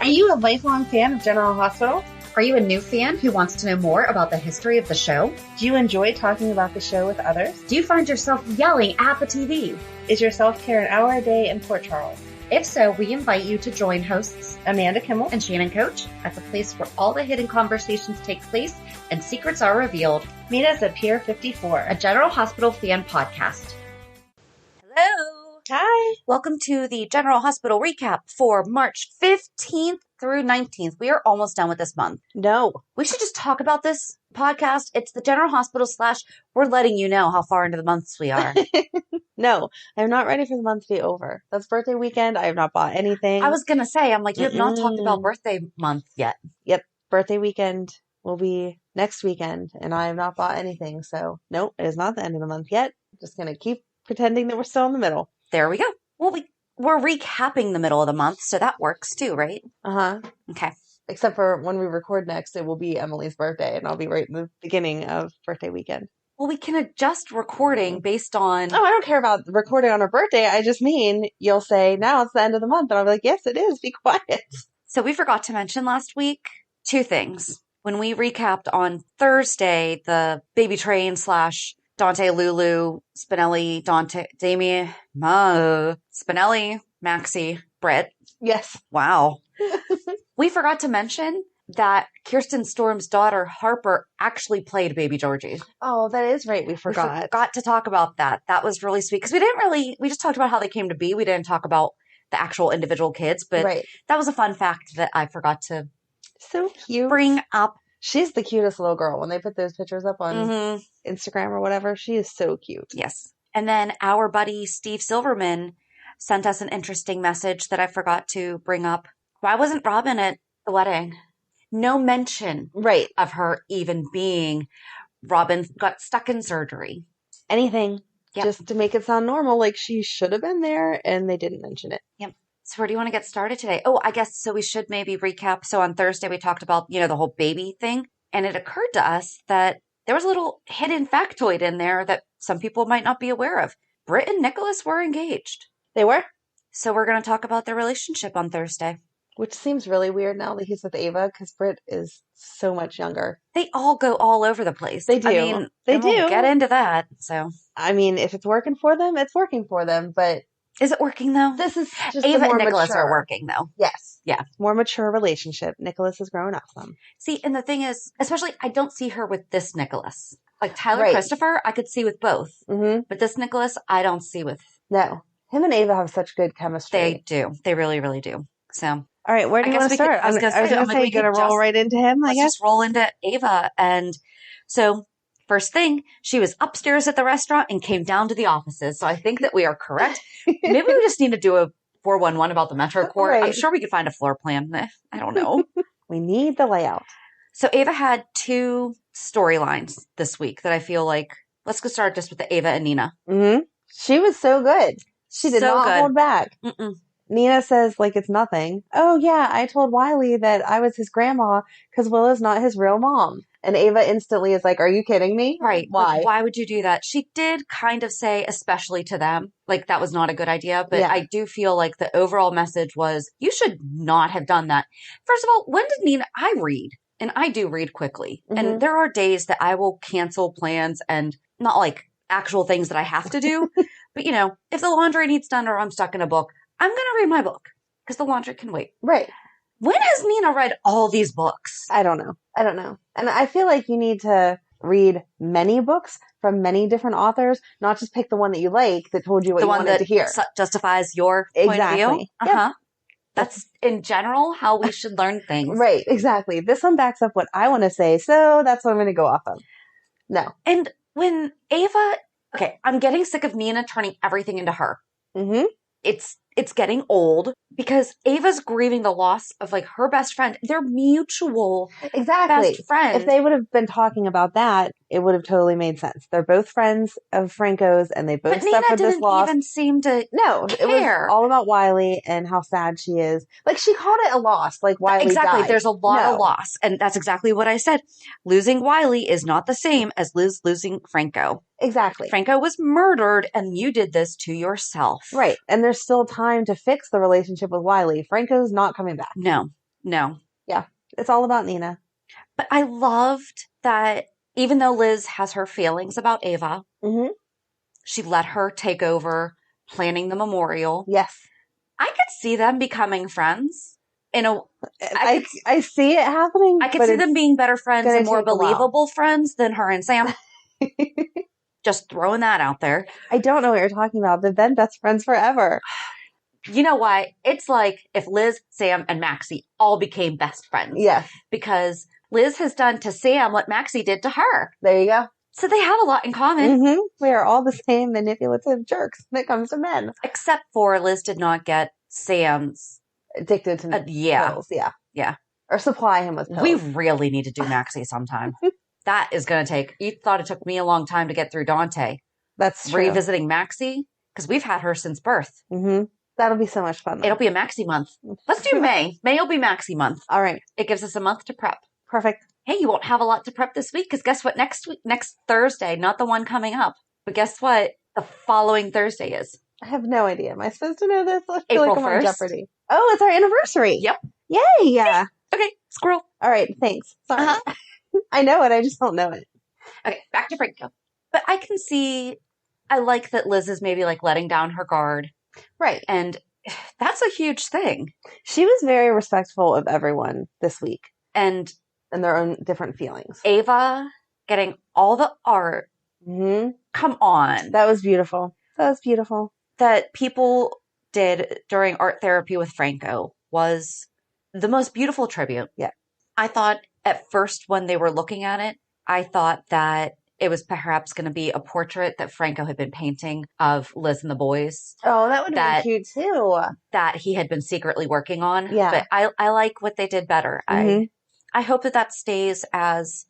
Are you a lifelong fan of General Hospital? Are you a new fan who wants to know more about the history of the show? Do you enjoy talking about the show with others? Do you find yourself yelling at the TV? Is your self-care an hour a day in Port Charles? If so, we invite you to join hosts Amanda Kimmel and Shannon Coach at the place where all the hidden conversations take place and secrets are revealed. Meet us at Pier 54, a General Hospital fan podcast. Hello. Hi. Welcome to the General Hospital recap for March 15th through 19th. We are almost done with this month. No. We should just talk about this podcast. It's the General Hospital / we're letting you know how far into the months we are. No, I'm not ready for the month to be over. That's birthday weekend. I have not bought anything. I was going to say, I'm like, you have not talked about birthday month yet. Yep. Birthday weekend will be next weekend, and I have not bought anything. So, nope, it is not the end of the month yet. Just going to keep pretending that we're still in the middle. There we go. Well, we're recapping the middle of the month, so that works too, right? Uh-huh. Okay. Except for when we record next, it will be Emily's birthday, and I'll be right in the beginning of birthday weekend. Well, we can adjust recording based on... Oh, I don't care about recording on her birthday. I just mean you'll say, now it's the end of the month. And I'll be like, yes, it is. Be quiet. So we forgot to mention last week 2 things. When we recapped on Thursday, the baby train / Dante, Lulu, Spinelli, Dante, Damien, Spinelli, Maxie, Britt. Yes. Wow. We forgot to mention that Kirsten Storm's daughter, Harper, actually played Baby Georgie. Oh, that is right. We forgot. We forgot to talk about that. That was really sweet. Because we just talked about how they came to be. We didn't talk about the actual individual kids. But That was a fun fact that I forgot to bring up. She's the cutest little girl. When they put those pictures up on Instagram or whatever, she is so cute. Yes. And then our buddy Steve Silverman sent us an interesting message that I forgot to bring up. Why wasn't Robin at the wedding? No mention of her even being. Robin got stuck in surgery. Anything. Yep. Just to make it sound normal, like she should have been there, and they didn't mention it. Yep. So where do you want to get started today? Oh, I guess so we should maybe recap. So on Thursday, we talked about, the whole baby thing. And it occurred to us that there was a little hidden factoid in there that some people might not be aware of. Britt and Nicholas were engaged. They were? So we're going to talk about their relationship on Thursday. Which seems really weird now that he's with Ava, because Britt is so much younger. They all go all over the place. They do. I mean, they do. We'll get into that. So, I mean, if it's working for them, it's working for them. But is it working though? This is just Ava and Nicholas are working though. Yes. Yeah. More mature relationship. Nicholas has grown up some. See, and the thing is, especially, I don't see her with this Nicholas. Like Tyler Christopher, I could see with both. Mm-hmm. But this Nicholas, I don't see with. No. Him and Ava have such good chemistry. They do. They really, really do. So. All right, where do you want to start? I was going to say, you're going to roll right into him, I guess? Let's just roll into Ava. And so, first thing, she was upstairs at the restaurant and came down to the offices. So I think that we are correct. Maybe we just need to do a 411 about the Metro Court. Right. I'm sure we could find a floor plan. I don't know. We need the layout. So Ava had 2 storylines this week that I feel like, let's go start just with the Ava and Nina. Mm-hmm. She was so good. She did not hold back. Mm-mm. Nina says, like, it's nothing. Oh, yeah, I told Wiley that I was his grandma because Willow's not his real mom. And Ava instantly is like, are you kidding me? Right. Why? Like, why would you do that? She did kind of say, especially to them, like that was not a good idea. But I do feel like the overall message was, you should not have done that. First of all, when did Nina, I read, and I do read quickly. Mm-hmm. And there are days that I will cancel plans and not like actual things that I have to do. But, if the laundry needs done or I'm stuck in a book, I'm going to read my book because the laundry can wait. Right. When has Nina read all these books? I don't know. And I feel like you need to read many books from many different authors, not just pick the one that you like that told you what you wanted to hear. Justifies your point of view. Uh-huh. Yep. That's in general how we should learn things. Right. Exactly. This one backs up what I want to say. So that's what I'm going to go off of. No. And when Ava, I'm getting sick of Nina turning everything into her. Mm-hmm. It's getting old because Ava's grieving the loss of like her best friend. They're mutual best friends. If they would have been talking about that, it would have totally made sense. They're both friends of Franco's and they both suffered this loss. Nina didn't even seem to care. It was all about Wiley and how sad she is. Like she called it a loss, like Wiley died. There's a lot of loss. And that's exactly what I said. Losing Wiley is not the same as losing Franco. Exactly. Franco was murdered and you did this to yourself. Right. And there's still time to fix the relationship with Wiley. Franco's not coming back. No. No. Yeah. It's all about Nina. But I loved that even though Liz has her feelings about Ava, she let her take over planning the memorial. Yes. I could see them becoming friends. I see it happening. I could see them being better friends and more believable friends than her and Sam. Just throwing that out there. I don't know what you're talking about. They've been best friends forever. You know why? It's like if Liz, Sam, and Maxie all became best friends. Yes. Because Liz has done to Sam what Maxie did to her. There you go. So they have a lot in common. We are all the same manipulative jerks when it comes to men. Except for Liz did not get Sam's... addicted to pills. Yeah. Or supply him with pills. We really need to do Maxie sometime. That is going to take... You thought it took me a long time to get through Dante. That's true. Revisiting Maxie, because we've had her since birth. That'll be so much fun. It'll be a Maxie month. Let's do May. May will be Maxie month. All right. It gives us a month to prep. Perfect. Hey, you won't have a lot to prep this week, because guess what? Next Thursday, not the one coming up, but guess what? The following Thursday is. I have no idea. Am I supposed to know this? I feel April like I'm 1st. on Jeopardy. Oh, it's our anniversary. Yep. Yay. Yeah. Okay, squirrel. All right, thanks. Sorry. I know it. I just don't know it. Okay, back to Franco. But I can see, I like that Liz is maybe like letting down her guard. Right. And that's a huge thing. She was very respectful of everyone this week. And their own different feelings. Ava getting all the art. Come on. That was beautiful. That people did during art therapy with Franco was the most beautiful tribute. Yeah. I thought at first when they were looking at it, I thought that it was perhaps going to be a portrait that Franco had been painting of Liz and the boys. Oh, that would have been cute too. That he had been secretly working on. Yeah. But I like what they did better. I hope that stays as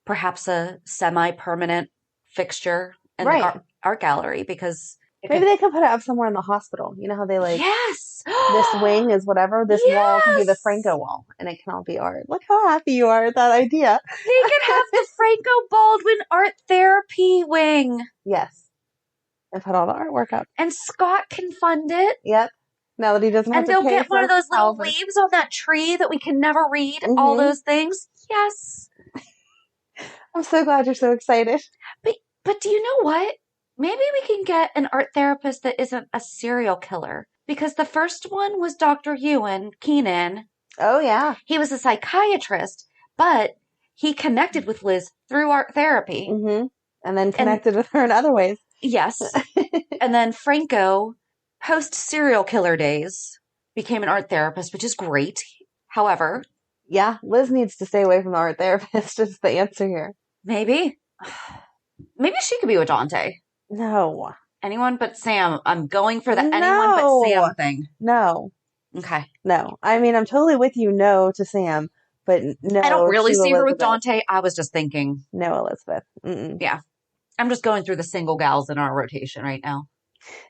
perhaps a semi-permanent fixture in the art gallery, because maybe they could put it up somewhere in the hospital. You know how they yes, this wing is whatever. This wall can be the Franco wall, and it can all be art. Look how happy you are at that idea. They could have the Franco Baldwin art therapy wing. Yes, and put all the artwork up. And Scott can fund it. Yep. Now that he doesn't have to pay. And they'll get one of those little leaves on that tree that we can never read. All those things. Yes. I'm so glad you're so excited. But do you know what? Maybe we can get an art therapist that isn't a serial killer. Because the first one was Dr. Ewan Keenan. Oh, yeah. He was a psychiatrist, but he connected with Liz through art therapy. And then connected with her in other ways. Yes. And then Franco, post serial killer days, became an art therapist, which is great. However... Yeah, Liz needs to stay away from the art therapist is the answer here. Maybe. Maybe she could be with Dante. No. Anyone but Sam. I'm going for the anyone but Sam thing. No. Okay. No. I mean, I'm totally with you, no to Sam, but no. I don't really see her with Dante. I was just thinking. No, Elizabeth. Yeah. I'm just going through the single gals in our rotation right now.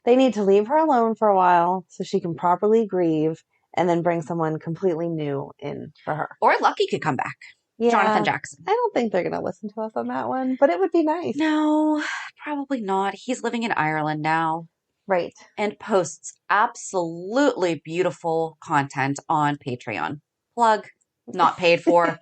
They need to leave her alone for a while so she can properly grieve and then bring someone completely new in for her. Or Lucky could come back. Yeah, Jonathan Jackson. I don't think they're going to listen to us on that one, but it would be nice. No, probably not. He's living in Ireland now. Right. And posts absolutely beautiful content on Patreon. Plug, not paid for.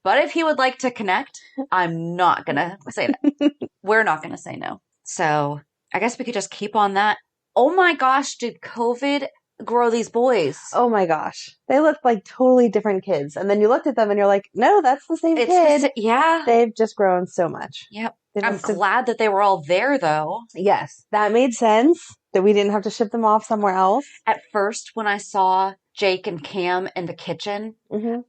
But if he would like to connect, I'm not going to say that. We're not going to say no. So I guess we could just keep on that. Oh my gosh, did COVID grow these boys? Oh my gosh. They look like totally different kids. And then you looked at them and you're like, no, that's the same kid. Yeah. They've just grown so much. Yep. I'm glad that they were all there though. Yes. That made sense that we didn't have to ship them off somewhere else. At first, when I saw Jake and Cam in the kitchen,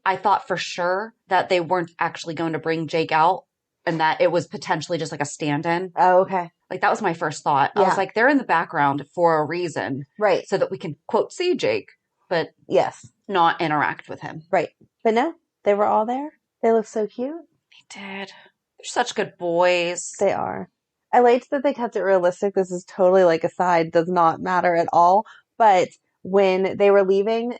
I thought for sure that they weren't actually going to bring Jake out and that it was potentially just like a stand-in. Oh, okay. Like, that was my first thought. Yeah. I was like, they're in the background for a reason. Right. So that we can, quote, see Jake, but not interact with him. Right. But no, they were all there. They look so cute. They did. They're such good boys. They are. I liked that they kept it realistic. This is totally like a side, does not matter at all. But when they were leaving,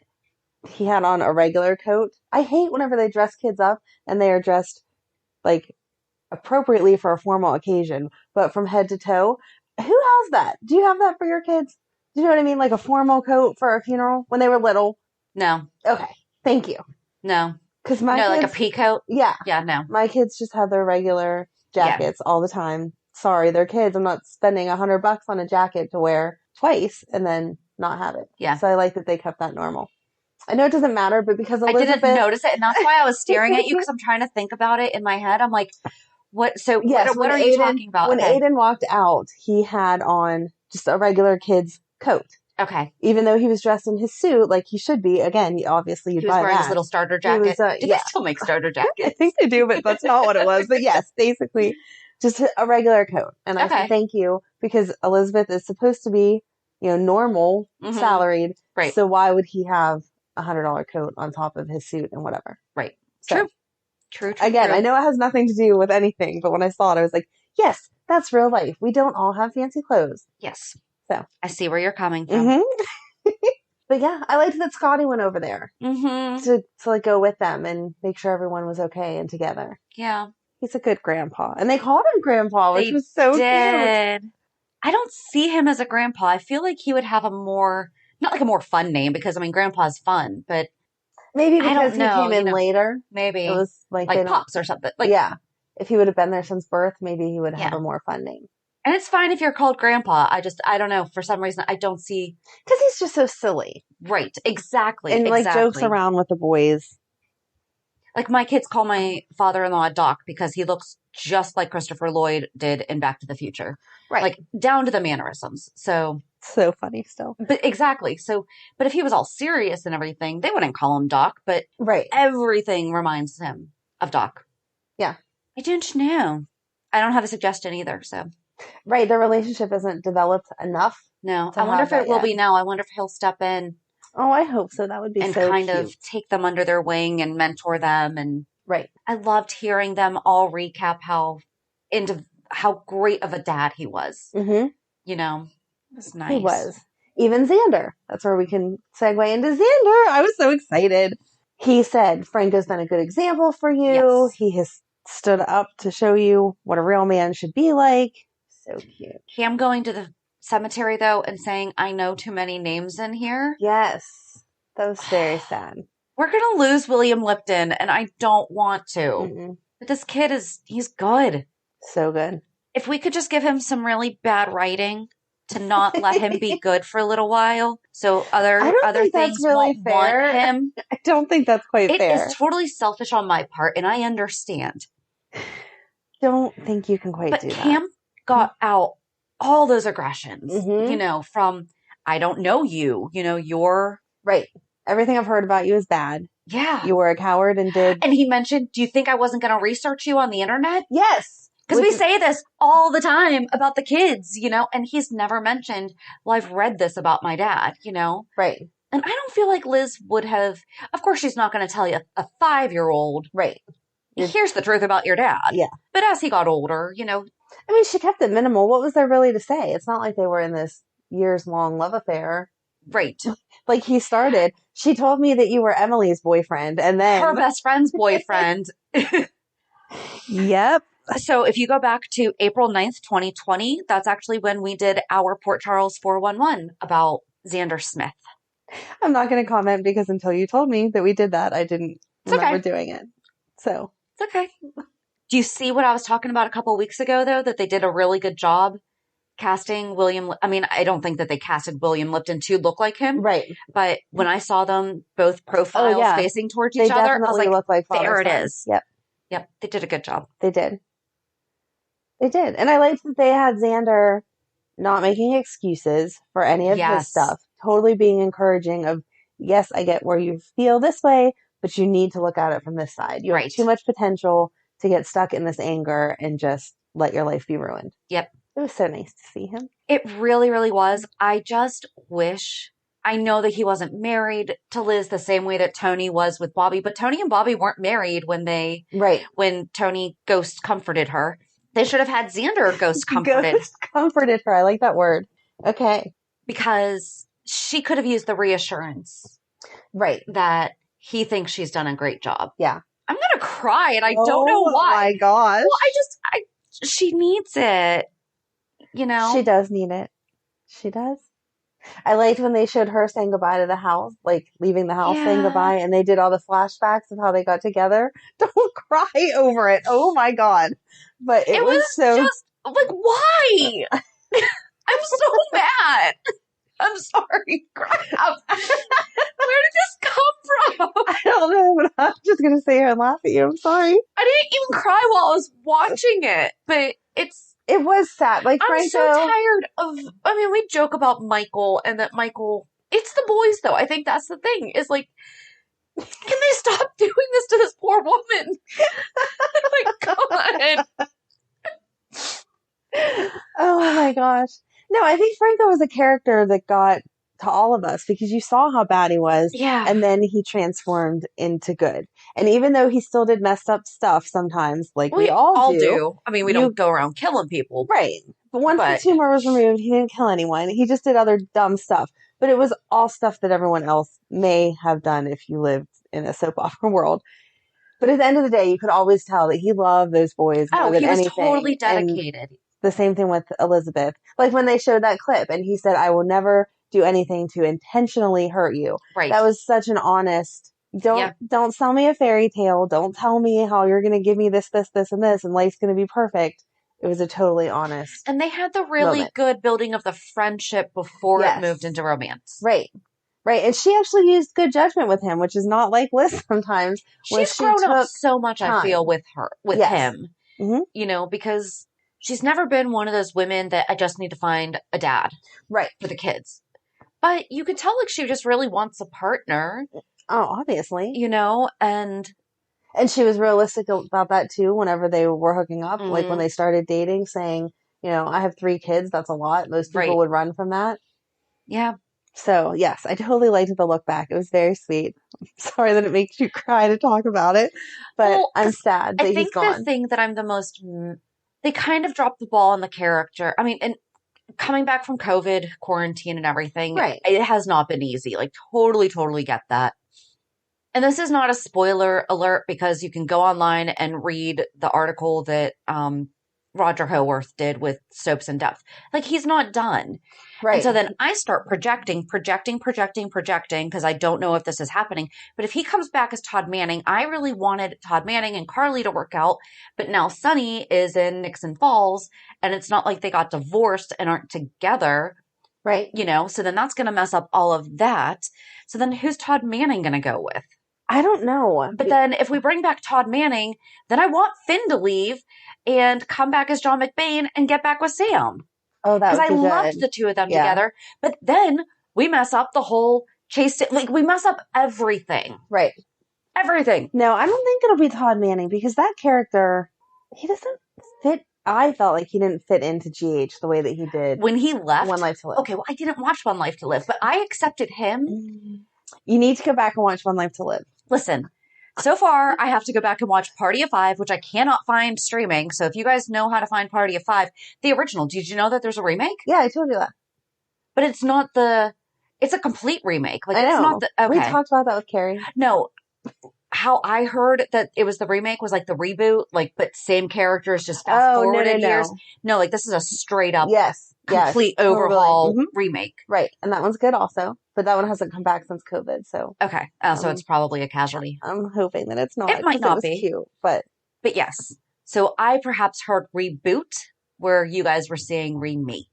he had on a regular coat. I hate whenever they dress kids up and they are dressed like appropriately for a formal occasion, but from head to toe. Who has that? Do you have that for your kids? Do you know what I mean? Like a formal coat for a funeral when they were little? No. Okay. Thank you. No. Because my kids, like a pea coat? Yeah. Yeah, no. My kids just have their regular jackets all the time. Sorry, they're kids. I'm not spending $100 on a jacket to wear twice and then not have it. Yeah. So I like that they kept that normal. I know it doesn't matter, but because Elizabeth... I didn't notice it, and that's why I was staring at you, because I'm trying to think about it in my head. I'm like, what? So what are you talking about? When Aiden walked out, he had on just a regular kid's coat. Okay. Even though he was dressed in his suit, like he should be. Again, obviously you'd buy that. He was wearing his little starter jacket. Do they still make starter jackets? I think they do, but that's not what it was. But yes, basically just a regular coat. And I said thank you, because Elizabeth is supposed to be, normal, salaried. Right. So why would he have $100 coat on top of his suit and whatever? Right. So, True. Again, I know it has nothing to do with anything, but when I saw it, I was like, yes, that's real life. We don't all have fancy clothes. Yes. So I see where you're coming from. But yeah, I liked that Scotty went over there to like go with them and make sure everyone was okay and together. Yeah. He's a good grandpa. And they called him grandpa, which was so cute. I don't see him as a grandpa. I feel like he would have not like a more fun name, because grandpa's fun, but maybe because he came in later. Maybe. It was like Pops or something. If he would have been there since birth, maybe he would have a more fun name. And it's fine if you're called grandpa. I don't know. For some reason, I don't see. Because he's just so silly. Right. Exactly. And jokes around with the boys. Like my kids call my father-in-law Doc because he looks just like Christopher Lloyd did in Back to the Future. Right. Like down to the mannerisms. So funny still. But exactly. But if he was all serious and everything, they wouldn't call him Doc. But everything reminds him of Doc. Yeah. I don't know. I don't have a suggestion either. So. Right. Their relationship isn't developed enough. No. I wonder if it will be now. I wonder if he'll step in. Oh, I hope so. That would be and so kind cute. of take them under their wing and mentor them. And I loved hearing them all recap how great of a dad he was. Mm-hmm. It was nice. He was. Even Zander. That's where we can segue into Zander. I was so excited. He said, Franco's been a good example for you. Yes. He has stood up to show you what a real man should be like. So cute. Him going to the cemetery, though, and saying, I know too many names in here. Yes. That was very sad. We're going to lose William Lipton, and I don't want to. Mm-mm. But this kid he's good. So good. If we could just give him some really bad writing to not let him be good for a little while, so other things really won't want him. I don't think that's quite fair. It is totally selfish on my part, and I understand. Don't think you can quite do that. But Cam got out all those aggressions, from, I don't know you, you're... Right. Everything I've heard about you is bad. Yeah. You were a coward and did... And he mentioned, do you think I wasn't going to research you on the internet? Yes. Because we say this all the time about the kids, and he's never mentioned, well, I've read this about my dad, Right. And I don't feel like Liz would have... Of course, she's not going to tell you a 5-year-old. Right. Here's the truth about your dad. Yeah. But as he got older, I mean, she kept it minimal. What was there really to say? It's not like they were in this years-long love affair. Right. Like he started, she told me that you were Emily's boyfriend, and then... Her best friend's boyfriend. Yep. So if you go back to April 9th, 2020, that's actually when we did our Port Charles 411 about Zander Smith. I'm not going to comment because until you told me that we did that, I didn't remember doing it. So. It's okay. Do you see what I was talking about a couple of weeks ago, though, that they did a really good job casting William? I mean, I don't think that they casted William Lipton to look like him. Right. But when I saw them both profiles facing towards each other, I was look like there it is. Yep. Yep. They did a good job. They did. And I liked that they had Zander not making excuses for any of his stuff. Totally being encouraging of, yes, I get where you feel this way, but you need to look at it from this side. You have too much potential to get stuck in this anger and just let your life be ruined. Yep. It was so nice to see him. It really, really was. I just wish, I know that he wasn't married to Liz the same way that Tony was with Bobby, but Tony and Bobby weren't married when when Tony ghost comforted her. They should have had Zander ghost comforted. Ghost comforted her. I like that word. Okay. Because she could have used the reassurance. Right. That he thinks she's done a great job. Yeah. I'm going to cry and I don't know why. Oh my gosh. Well, she needs it. She does need it. She does. I liked when they showed her saying goodbye to the house, like leaving the house saying goodbye, and they did all the flashbacks of how they got together. Don't cry over it. Oh my God. But it was so... just, like, why? I'm so mad. I'm sorry. Crap. Where did this come from? I don't know, but I'm just going to sit here and laugh at you. I'm sorry. I didn't even cry while I was watching it, but it was sad. Like, I'm so tired of, I mean, we joke about Michael and that Michael, it's the boys though. I think that's the thing, is like, can they stop doing this to this poor woman? Oh my God. Oh my gosh. No, I think Franco was a character that got to all of us because you saw how bad he was. Yeah. And then he transformed into good. And even though he still did messed up stuff sometimes, like we all do. I mean, we don't go around killing people. Right. But once the tumor was removed, he didn't kill anyone. He just did other dumb stuff. But it was all stuff that everyone else may have done if you lived in a soap opera world. But at the end of the day, you could always tell that he loved those boys more than anything. He was totally dedicated. And the same thing with Elizabeth. Like when they showed that clip and he said, I will never do anything to intentionally hurt you. Right. That was such an honest, don't sell me a fairy tale. Don't tell me how you're going to give me this, this, this, and this, and life's going to be perfect. It was a totally honest And they had the really good building of the friendship before it moved into romance. Right. Right. And she actually used good judgment with him, which is not like Liz sometimes. She's grown up so much, I feel, with him. Mm-hmm. You know, because she's never been one of those women that I just need to find a dad. Right. For the kids. But you could tell, like, she just really wants a partner. Oh, obviously. You know, and she was realistic about that, too, whenever they were hooking up. Like, when they started dating, saying, you know, I have 3 kids. That's a lot. Most people would run from that. Yeah. So, yes, I totally liked the look back. It was very sweet. I'm sorry that it makes you cry to talk about it. But I'm sad that he's gone. I think the thing that I'm the most... They kind of dropped the ball on the character. I mean, and coming back from COVID, quarantine and everything, it has not been easy. Like, totally get that. And this is not a spoiler alert because you can go online and read the article that Roger Howarth did with Soaps in Depth. Like, he's not done. Right. And so then I start projecting because I don't know if this is happening. But if he comes back as Todd Manning, I really wanted Todd Manning and Carly to work out. But now Sonny is in Nixon Falls and it's not like they got divorced and aren't together. Right. You know, so then that's going to mess up all of that. So then who's Todd Manning going to go with? I don't know. But then if we bring back Todd Manning, then I want Finn to leave and come back as John McBain and get back with Sam. Oh, that would be good. Because I loved the two of them together. But then we mess up the whole chase. Like, we mess up everything. Right. Everything. No, I don't think it'll be Todd Manning because that character, he doesn't fit. I felt like he didn't fit into GH the way that he did. When he left? One Life to Live. Okay, well, I didn't watch One Life to Live, but I accepted him. You need to go back and watch One Life to Live. Listen, so far, I have to go back and watch Party of Five, which I cannot find streaming. So if you guys know how to find Party of Five, the original, did you know that there's a remake? Yeah, I told you that. But it's not it's a complete remake. Like, I know. It's not okay. We talked about that with Carrie. No. How I heard that it was the remake was like the reboot, like, but same characters, just fast forwarded years. No, like, this is a straight up complete overhaul remake. Right. And that one's good also. But that one hasn't come back since COVID, so. Okay. So it's probably a casualty. I'm hoping that it's not. It might not be. Cute, but yes. So I perhaps heard reboot where you guys were saying remake.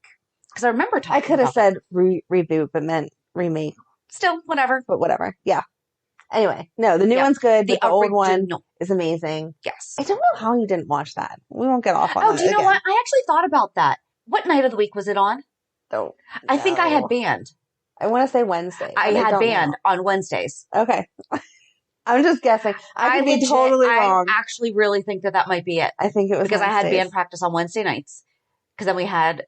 Because I remember talking I could have said reboot, but meant remake. Still, whatever. But whatever. Yeah. Anyway, no, the new one's good, but the old one is amazing. Yes. I don't know how you didn't watch that. We won't get off on that. Oh, do you know what? I actually thought about that. What night of the week was it on? Don't. I think I had band. I want to say Wednesday. I had band on Wednesdays. Okay. I'm just guessing. I could be totally wrong. I actually really think that might be it. I think it was because Wednesdays. I had band practice on Wednesday nights. Because then we had,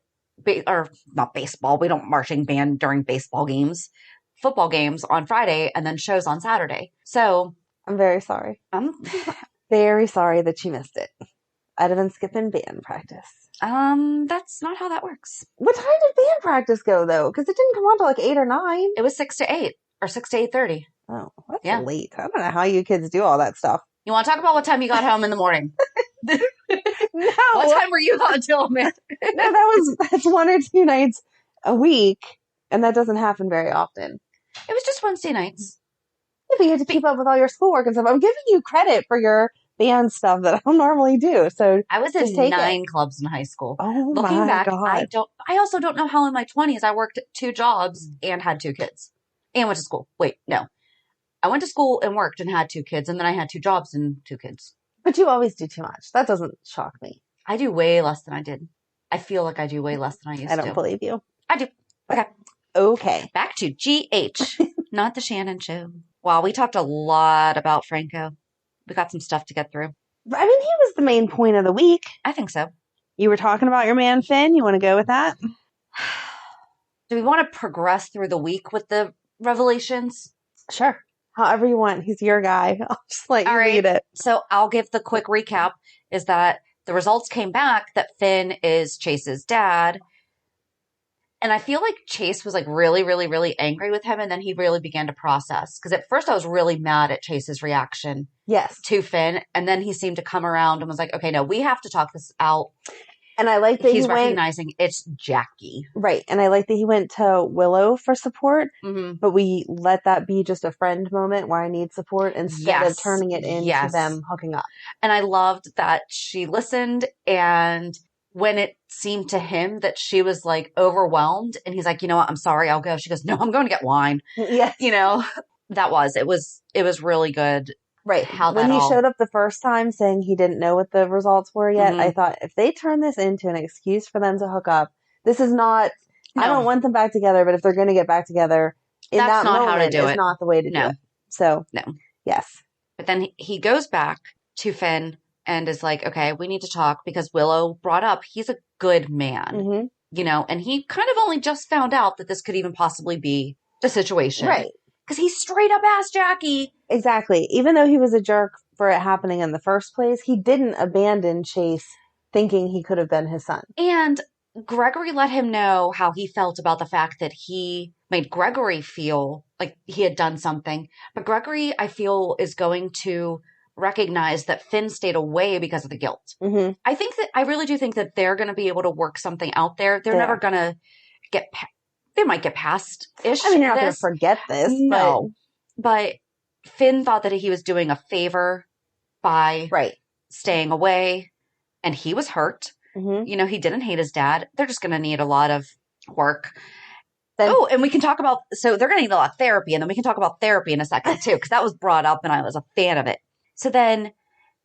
not baseball. We don't marching band during baseball games. Football games on Friday and then shows on Saturday. So I'm very sorry. I'm very sorry that you missed it. I'd have been skipping band practice. That's not how that works. What time did band practice go though? Because it didn't come on till like 8 or 9. It was 6 to 8 or 6 to 8:30. Oh, that's late. I don't know how you kids do all that stuff. You want to talk about what time you got home in the morning? No. What time were you on till, man? No, that's 1 or 2 nights a week. And that doesn't happen very often. It was just Wednesday nights. Yeah, but you have to keep up with all your schoolwork and stuff. I'm giving you credit for your band stuff that I don't normally do. So I was in 9 clubs in high school. Oh Looking my back, God. I also don't know how in my 20s I worked 2 jobs and had 2 kids and went to school. Wait, no. I went to school and worked and had 2 kids, and then I had 2 jobs and 2 kids. But you always do too much. That doesn't shock me. I do way less than I did. I feel like I do way less than I used to. I don't believe you. I do. Okay. Okay. Back to GH, not the Shannon show. Wow, we talked a lot about Franco. We got some stuff to get through. I mean, he was the main point of the week. I think so. You were talking about your man, Finn. You want to go with that? Do we want to progress through the week with the revelations? Sure. However you want. He's your guy. I'll just let you read it. So I'll give the quick recap is that the results came back that Finn is Chase's dad. And I feel like Chase was like really, really, really angry with him. And then he really began to process. Because at first I was really mad at Chase's reaction to Finn. And then he seemed to come around and was like, okay, no, we have to talk this out. And I like that he's recognizing it's Jackie. Right. And I like that he went to Willow for support. Mm-hmm. But we let that be just a friend moment where I need support instead of turning it into them hooking up. And I loved that she listened, and when it seemed to him that she was like overwhelmed and he's like, you know what, I'm sorry, I'll go. She goes, no, I'm going to get wine. Yes. You know, it was really good. Right. When he showed up the first time saying he didn't know what the results were yet, I thought if they turn this into an excuse for them to hook up, this is not, I don't want them back together, but if they're going to get back together in that moment, it's not the way to do it. So, yes. But then he goes back to Finn and is like, okay, we need to talk because Willow brought up he's a good man, you know, and he kind of only just found out that this could even possibly be the situation. Right. Because he straight up asked Jackie. Exactly. Even though he was a jerk for it happening in the first place, he didn't abandon Chase thinking he could have been his son. And Gregory let him know how he felt about the fact that he made Gregory feel like he had done something. But Gregory, I feel, is going to recognize that Finn stayed away because of the guilt. Mm-hmm. I really do think that they're going to be able to work something out there. They're never going to they might get past-ish. I mean, you're not going to forget this. No. But Finn thought that he was doing a favor by staying away, and he was hurt. Mm-hmm. You know, he didn't hate his dad. They're just going to need a lot of work. And we can talk about, so they're going to need a lot of therapy, and then we can talk about therapy in a second, too, because that was brought up, and I was a fan of it. So then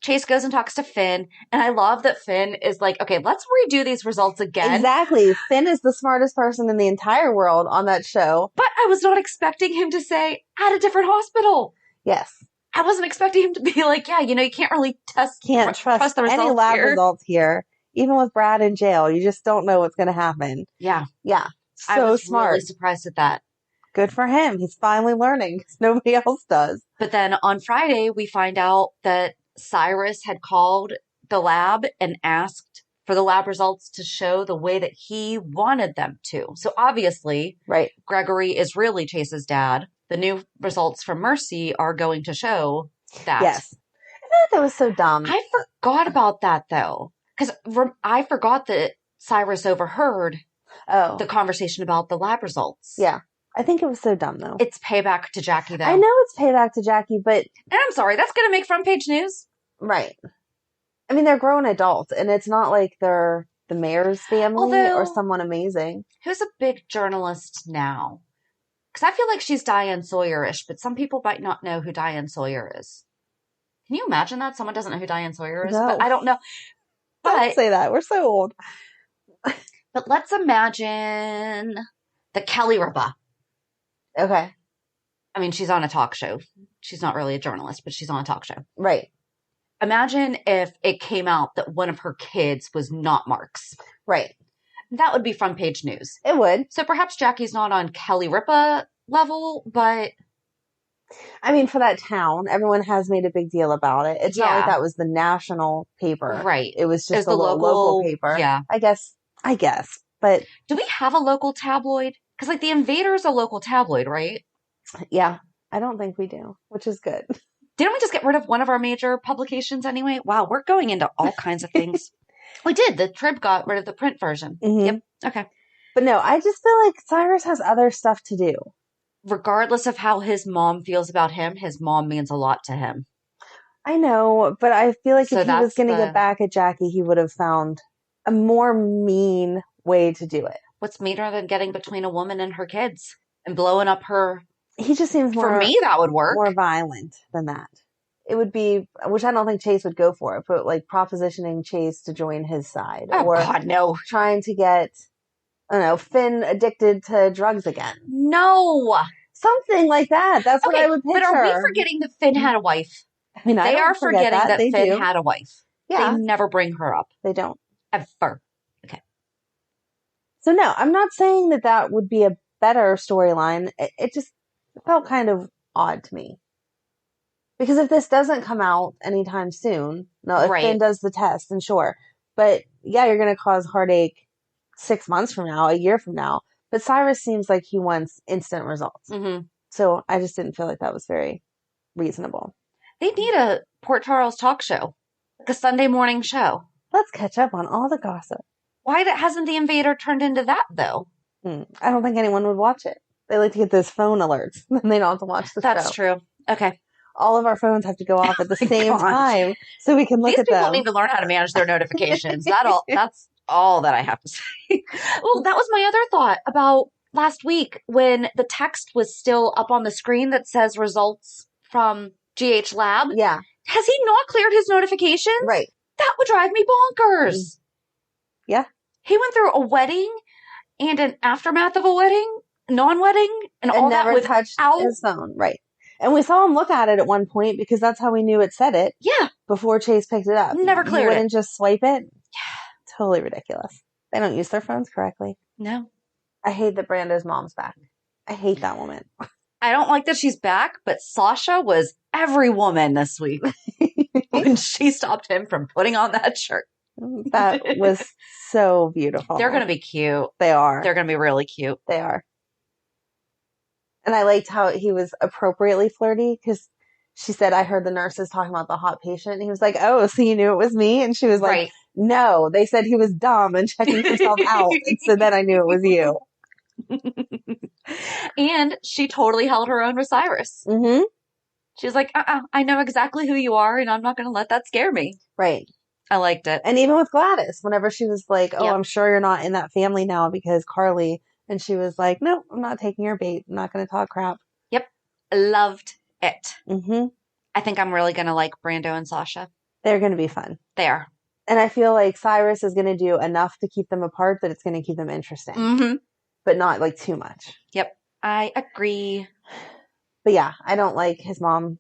Chase goes and talks to Finn, and I love that Finn is like, okay, let's redo these results again. Exactly. Finn is the smartest person in the entire world on that show. But I was not expecting him to say, at a different hospital. Yes. I wasn't expecting him to be like, yeah, you know, you can't really trust the results any lab results here. Even with Brad in jail, you just don't know what's going to happen. Yeah. Yeah. So I was smart. Really surprised at that. Good for him. He's finally learning because nobody else does. But then on Friday, we find out that Cyrus had called the lab and asked for the lab results to show the way that he wanted them to. So obviously, Gregory is really Chase's dad. The new results from Mercy are going to show that. Yes. I feel like that was so dumb. I forgot about that, though. Because I forgot that Cyrus overheard the conversation about the lab results. Yeah. I think it was so dumb, though. It's payback to Jackie, though. I know it's payback to Jackie, but... And I'm sorry, that's going to make front page news. Right. I mean, they're grown adults, and it's not like they're the mayor's family or someone amazing. Who's a big journalist now? Because I feel like she's Diane Sawyer-ish, but some people might not know who Diane Sawyer is. Can you imagine that? Someone doesn't know who Diane Sawyer is? No. But I don't know. But, don't say that. We're so old. But let's imagine the Kelly Ripa. Okay. I mean, she's on a talk show. She's not really a journalist, but she's on a talk show. Right. Imagine if it came out that one of her kids was not Mark's. Right. That would be front page news. It would. So perhaps Jackie's not on Kelly Ripa level, but... I mean, for that town, everyone has made a big deal about it. It's not like that was the national paper. Right. It was just a local paper. Yeah. I guess. But... Do we have a local tabloid? Because, like, The Invader is a local tabloid, right? Yeah. I don't think we do, which is good. Didn't we just get rid of one of our major publications anyway? Wow, we're going into all kinds of things. We did. The Trib got rid of the print version. Mm-hmm. Yep. Okay. But no, I just feel like Cyrus has other stuff to do. Regardless of how his mom feels about him, his mom means a lot to him. I know, but I feel like if he was going to get back at Jackie, he would have found a more mean way to do it. What's meaner than getting between a woman and her kids and blowing up her... He just seems more... For me, that would work. More violent than that. It would be... Which I don't think Chase would go for it, but like propositioning Chase to join his side. Oh, God, no. Trying to get, I don't know, Finn addicted to drugs again. No. Something like that. That's what I would picture. But are we forgetting that Finn had a wife? I mean, they are forgetting that Finn had a wife. Yeah. They never bring her up. They don't. Ever. Okay. So no, I'm not saying that that would be a better storyline. It just felt kind of odd to me. Because if this doesn't come out anytime soon, no, if Finn does the test, then sure. But yeah, you're going to cause heartache 6 months from now, a year from now. But Cyrus seems like he wants instant results. Mm-hmm. So I just didn't feel like that was very reasonable. They need a Port Charles talk show. Like a Sunday morning show. Let's catch up on all the gossip. Why hasn't The Invader turned into that, though? I don't think anyone would watch it. They like to get those phone alerts. Then they don't have to watch the show. That's true. Okay. All of our phones have to go off at the same time so we can look at them. These people need to learn how to manage their notifications. That's all that I have to say. Well, that was my other thought about last week when the text was still up on the screen that says results from GH Lab. Yeah. Has he not cleared his notifications? Right. That would drive me bonkers. Yeah. He went through a wedding and an aftermath of a wedding, non-wedding, and all that without touched his phone. Right. And we saw him look at it at one point because that's how we knew it said it. Yeah. Before Chase picked it up. Never cleared he wouldn't it. Just swipe it. Yeah. Totally ridiculous. They don't use their phones correctly. No. I hate that Brando's mom's back. I hate that woman. I don't like that she's back, but Sasha was every woman this week when she stopped him from putting on that shirt. That was so beautiful. They're going to be cute. They are. They're going to be really cute. They are. And I liked how he was appropriately flirty because she said, I heard the nurses talking about the hot patient. And he was like, oh, so you knew it was me? And she was like, no, they said he was dumb and checking himself out. And so then I knew it was you. And she totally held her own with Cyrus. Mm-hmm. She was like, I know exactly who you are and I'm not going to let that scare me. Right. I liked it. And even with Gladys, whenever she was like, oh, I'm sure you're not in that family now because Carly... And she was like, no, I'm not taking your bait. I'm not going to talk crap. Yep. Loved it. Mm-hmm. I think I'm really going to like Brando and Sasha. They're going to be fun. They are. And I feel like Cyrus is going to do enough to keep them apart that it's going to keep them interesting. Mm-hmm. But not like too much. Yep. I agree. But yeah, I don't like his mom.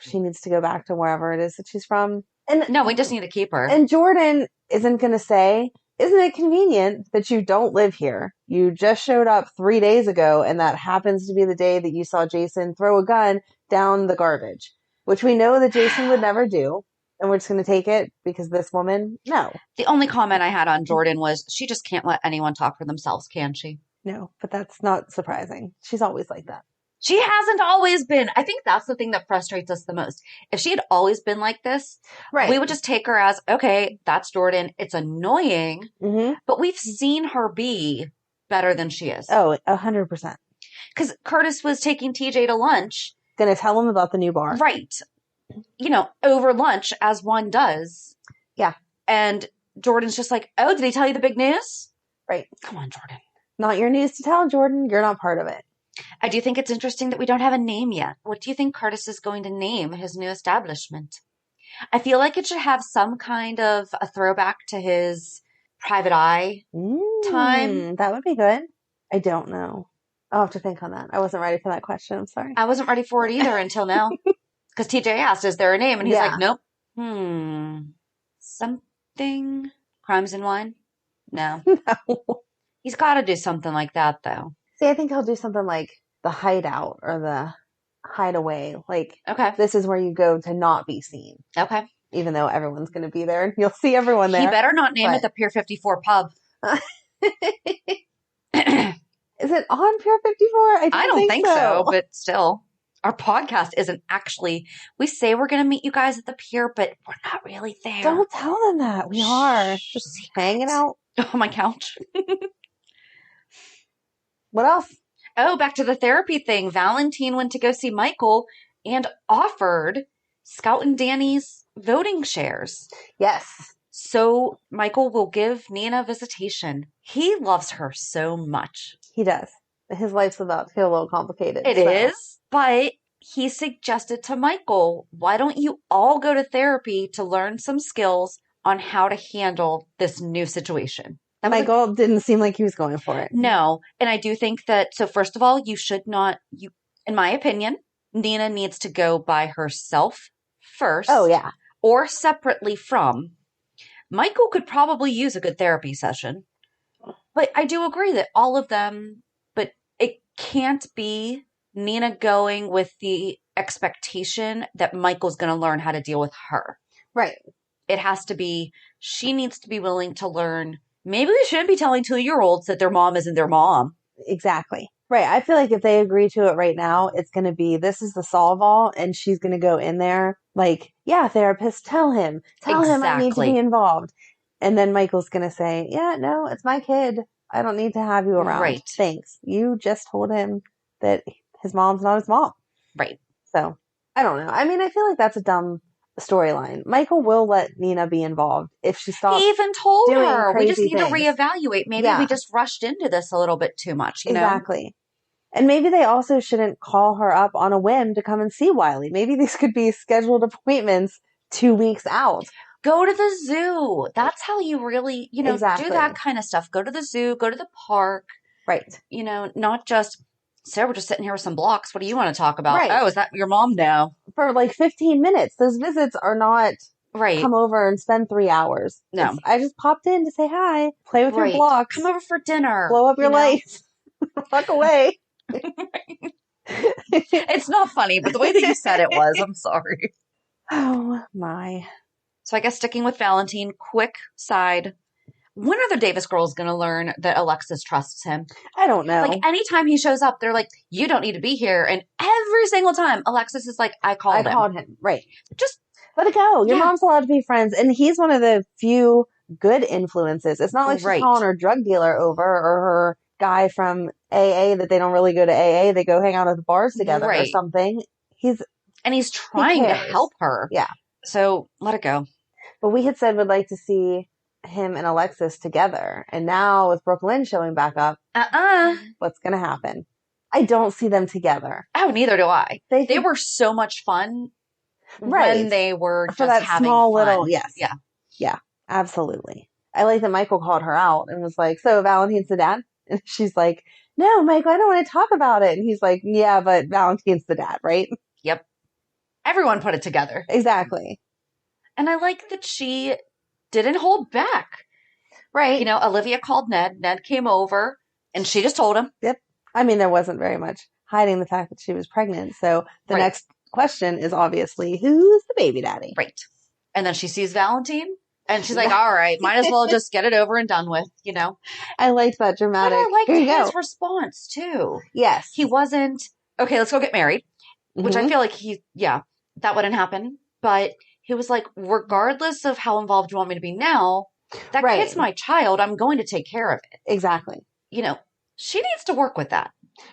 She needs to go back to wherever it is that she's from. And no, we just need to keep her. And Jordan isn't going to say... Isn't it convenient that you don't live here? You just showed up 3 days ago, and that happens to be the day that you saw Jason throw a gun down the garbage, which we know that Jason would never do, and we're just going to take it because this woman, no. The only comment I had on Jordan was she just can't let anyone talk for themselves, can she? No, but that's not surprising. She's always like that. She hasn't always been. I think that's the thing that frustrates us the most. If she had always been like this, we would just take her as, okay, that's Jordan. It's annoying, but we've seen her be better than she is. Oh, 100%. Because Curtis was taking TJ to lunch. Going to tell him about the new bar. Right. You know, over lunch, as one does. Yeah. And Jordan's just like, oh, did he tell you the big news? Right. Come on, Jordan. Not your news to tell, Jordan. You're not part of it. I do think it's interesting that we don't have a name yet. What do you think Curtis is going to name his new establishment? I feel like it should have some kind of a throwback to his private eye time. That would be good. I don't know. I'll have to think on that. I wasn't ready for that question. I'm sorry. I wasn't ready for it either until now. Because TJ asked, is there a name? And he's like, nope. Something? Crimes and Wine? No. No. He's got to do something like that, though. See, I think he'll do something like the hideout or the hideaway. Like, this is where you go to not be seen. Okay. Even though everyone's going to be there and you'll see everyone there. He better not name it the Pier 54 pub. Is it on Pier 54? I don't think so, but still. Our podcast isn't actually, we say we're going to meet you guys at the pier, but we're not really there. Don't tell them that. We are just hanging out on my couch. What else? Oh, back to the therapy thing. Valentin went to go see Michael and offered Scout and Danny's voting shares. Yes. So Michael will give Nina a visitation. He loves her so much. He does. His life's about to get a little complicated. It is, but he suggested to Michael, why don't you all go to therapy to learn some skills on how to handle this new situation? Michael didn't seem like he was going for it. No. And I do think that, so first of all, you should not, in my opinion, Nina needs to go by herself first. Oh, yeah. Or separately from. Michael could probably use a good therapy session. But I do agree that all of them, but it can't be Nina going with the expectation that Michael's going to learn how to deal with her. Right. It has to be, she needs to be willing to learn. Maybe we shouldn't be telling 2-year-olds that their mom isn't their mom. Exactly. Right. I feel like if they agree to it right now, it's going to be, this is the solve all. And she's going to go in there like, yeah, therapist, tell him I need to be involved. And then Michael's going to say, yeah, no, it's my kid. I don't need to have you around. Right. Thanks. You just told him that his mom's not his mom. Right. So I don't know. I mean, I feel like that's a dumb storyline. Michael will let Nina be involved if she stops. He even told her, we just need things. to reevaluate. Maybe we just rushed into this a little bit too much. You know? Exactly. And maybe they also shouldn't call her up on a whim to come and see Wiley. Maybe these could be scheduled appointments 2 weeks out. Go to the zoo. That's how you really, do that kind of stuff. Go to the zoo, go to the park. Right. Not just, Sarah, we're just sitting here with some blocks. What do you want to talk about? Right. Oh, is that your mom? No. For like 15 minutes. Those visits are not come over and spend 3 hours. No. I just popped in to say hi, play with your blocks. Come over for dinner. Blow up your lights. Fuck away. It's not funny, but the way that you said it was, I'm sorry. Oh, my. So I guess sticking with Valentin, quick side. When are the Davis girls going to learn that Alexis trusts him? I don't know. Like, anytime he shows up, they're like, you don't need to be here. And every single time, Alexis is like, I called him. Right. Just let it go. Your mom's allowed to be friends. And he's one of the few good influences. It's not like she's calling her drug dealer over or her guy from AA that they don't really go to AA. They go hang out at the bars together or something. He's trying to help her. Yeah. So let it go. But we had said we'd like to see him and Alexis together. And now with Brook Lynn showing back up, what's going to happen? I don't see them together. Oh, neither do I. They were so much fun when they were just that having small fun. Little, yes. Yeah. Yeah, absolutely. I like that Michael called her out and was like, so Valentin's the dad? And she's like, no, Michael, I don't want to talk about it. And he's like, yeah, but Valentin's the dad, right? Yep. Everyone put it together. Exactly. And I like that she didn't hold back. Right. Olivia called Ned. Ned came over and she just told him. Yep. I mean, there wasn't very much hiding the fact that she was pregnant. So the next question is obviously, who's the baby daddy? Right. And then she sees Valentin and she's like, all right, might as well just get it over and done with, I liked that dramatic. But I liked his response too. Yes. He wasn't, okay, let's go get married, which I feel like that wouldn't happen. But he was like, regardless of how involved you want me to be now, that kid's my child. I'm going to take care of it. Exactly. She needs to work with that.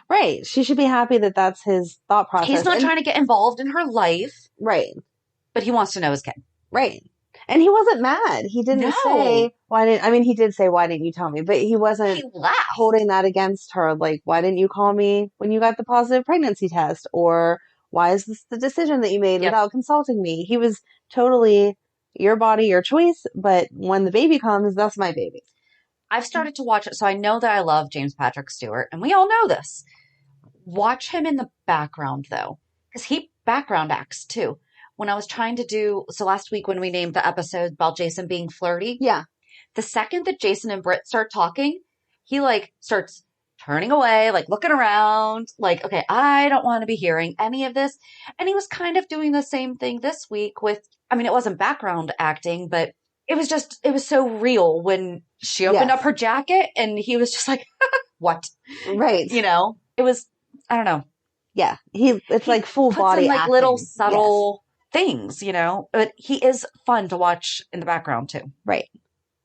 Right. She should be happy that that's his thought process. He's not trying to get involved in her life. Right. But he wants to know his kid. Right. And he wasn't mad. He didn't say, he did say, why didn't you tell me? But he wasn't holding that against her. Like, why didn't you call me when you got the positive pregnancy test? Or why is this the decision that you made without consulting me? He was totally your body, your choice. But when the baby comes, that's my baby. I've started to watch it. So I know that I love James Patrick Stewart. And we all know this. Watch him in the background, though. Because he background acts, too. When I was trying to so last week when we named the episode about Jason being flirty. Yeah. The second that Jason and Britt start talking, he starts turning away, looking around, okay, I don't want to be hearing any of this. And he was kind of doing the same thing this week with, it wasn't background acting, but it was so real when she opened up her jacket and he was just like, what? Right. It was, I don't know. Yeah. It's like full body acting. Little subtle things, but he is fun to watch in the background too. Right.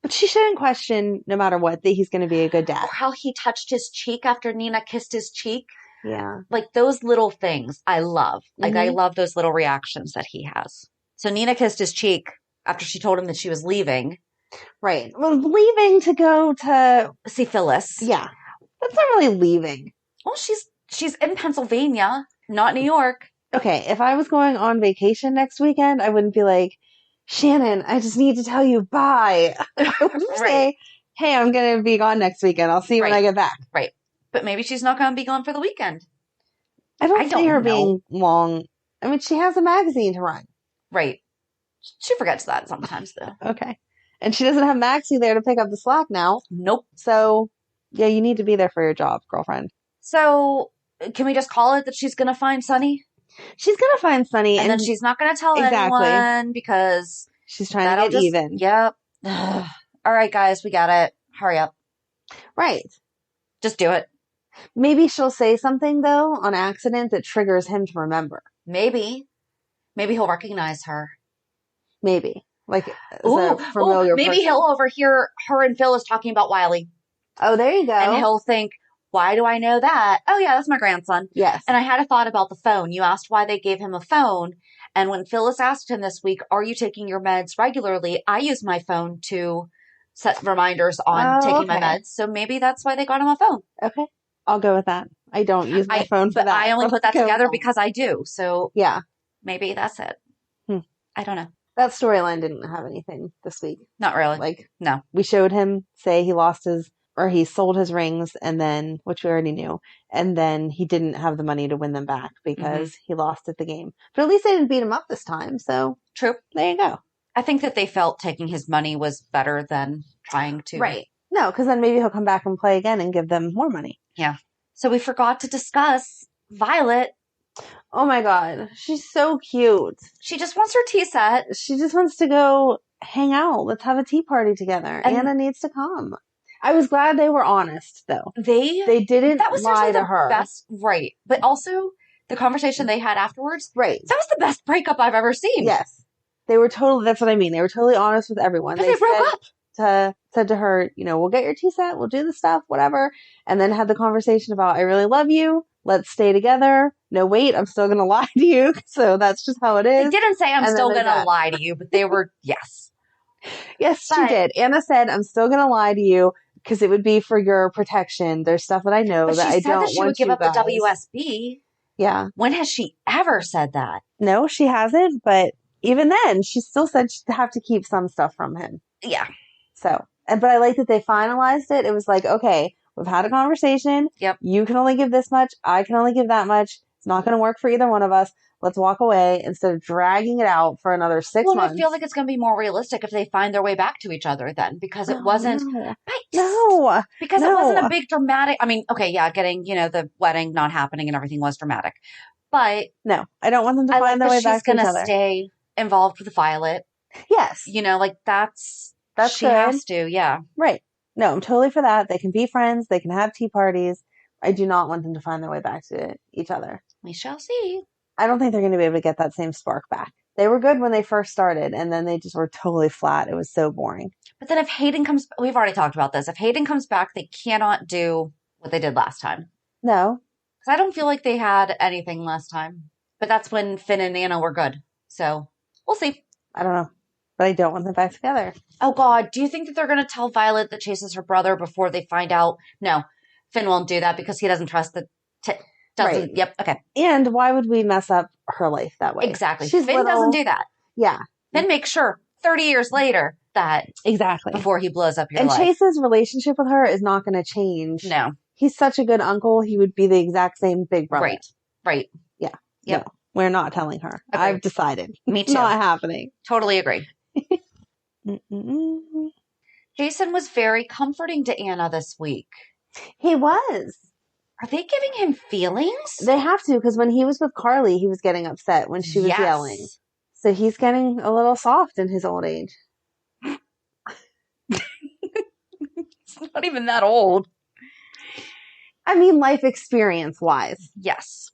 But she shouldn't question, no matter what, that he's going to be a good dad. Or how he touched his cheek after Nina kissed his cheek. Yeah. Like, those little things I love. Like, I love those little reactions that he has. So Nina kissed his cheek after she told him that she was leaving. Right. Well, leaving to go to see Phyllis. Yeah. That's not really leaving. Well, she's in Pennsylvania, not New York. Okay, if I was going on vacation next weekend, I wouldn't be like, Shannon, I just need to tell you bye. I would say, hey, I'm going to be gone next weekend. I'll see you when I get back. Right. But maybe she's not going to be gone for the weekend. I don't see her being long. I mean, she has a magazine to run. Right. She forgets that sometimes, though. Okay. And she doesn't have Maxie there to pick up the slack now. Nope. So, yeah, you need to be there for your job, girlfriend. So, can we just call it that she's going to find Sonny? She's going to find Sonny. And then she's not going to tell anyone because... she's trying to get even. Yep. All right, guys, we got it. Hurry up. Right. Just do it. Maybe she'll say something, though, on accident that triggers him to remember. Maybe. Maybe he'll recognize her. Maybe. Like, a familiar maybe person. he'll overhear her and Phyllis talking about Wiley. Oh, there you go. And he'll think, why do I know that? Oh, yeah, that's my grandson. Yes. And I had a thought about the phone. You asked why they gave him a phone. And when Phyllis asked him this week, are you taking your meds regularly? I use my phone to set reminders on taking my meds. So maybe that's why they got him a phone. Okay. I'll go with that. I don't use my phone for that. But I only put that together because I do. So yeah, maybe that's it. I don't know. That storyline didn't have anything this week. Not really. Like, no. We showed him say he sold his rings, and then, which we already knew, and then he didn't have the money to win them back because he lost at the game. But at least they didn't beat him up this time, so. True. There you go. I think that they felt taking his money was better than trying to. Right. No, because then maybe he'll come back and play again and give them more money. Yeah. So we forgot to discuss Violet. Oh my god. She's so cute. She just wants her tea set. She just wants to go hang out. Let's have a tea party together. And Anna needs to come. I was glad they were honest, though. They didn't lie to her. Best, right. But also, the conversation they had afterwards. Right. That was the best breakup I've ever seen. Yes. They were totally, that's what I mean. They were totally honest with everyone. But they broke up. Said to her, we'll get your tea set, we'll do the stuff, whatever. And then had the conversation about, I really love you. Let's stay together. No, wait, I'm still going to lie to you. So that's just how it is. They didn't say I'm still going to lie to you, but they were, yes. Yes, she did. Anna said, I'm still going to lie to you because it would be for your protection. There's stuff that I know that I don't want you guys. She said that she would give up the WSB. Yeah. When has she ever said that? No, she hasn't. But even then, she still said she'd have to keep some stuff from him. Yeah. So, but I like that they finalized it. It was like, okay, we've had a conversation. Yep. You can only give this much. I can only give that much. It's not going to work for either one of us. Let's walk away instead of dragging it out for another 6 months. I feel like it's going to be more realistic if they find their way back to each other then, because it wasn't. No. Because it wasn't a big dramatic. I mean, okay, yeah, getting, the wedding not happening and everything was dramatic. But. No, I don't want them to find their way back to each other. She's going to stay involved with Violet. Yes. That's she good. Has to, yeah. Right. No, I'm totally for that. They can be friends. They can have tea parties. I do not want them to find their way back to each other. We shall see. I don't think they're going to be able to get that same spark back. They were good when they first started, and then they just were totally flat. It was so boring. But then if Hayden comes, we've already talked about this. If Hayden comes back, they cannot do what they did last time. No. Because I don't feel like they had anything last time. But that's when Finn and Anna were good. So, we'll see. I don't know. But I don't want them back together. Oh, God. Do you think that they're going to tell Violet that Chase is her brother before they find out? No. Finn won't do that because he doesn't trust the... Right. Yep. Okay. And why would we mess up her life that way? Exactly. Finn doesn't do that. Yeah. Finn makes sure 30 years later that... Exactly. Before he blows up your life. And Chase's relationship with her is not going to change. No. He's such a good uncle. He would be the exact same big brother. Right. Yeah. Yep. No, we're not telling her. Agreed. I've decided. Me too. Not happening. Totally agree. Jason was very comforting to Anna this week. He was. Are they giving him feelings? They have to, because when he was with Carly, he was getting upset when she was yelling. So he's getting a little soft in his old age. It's not even that old. I mean, life experience-wise. Yes.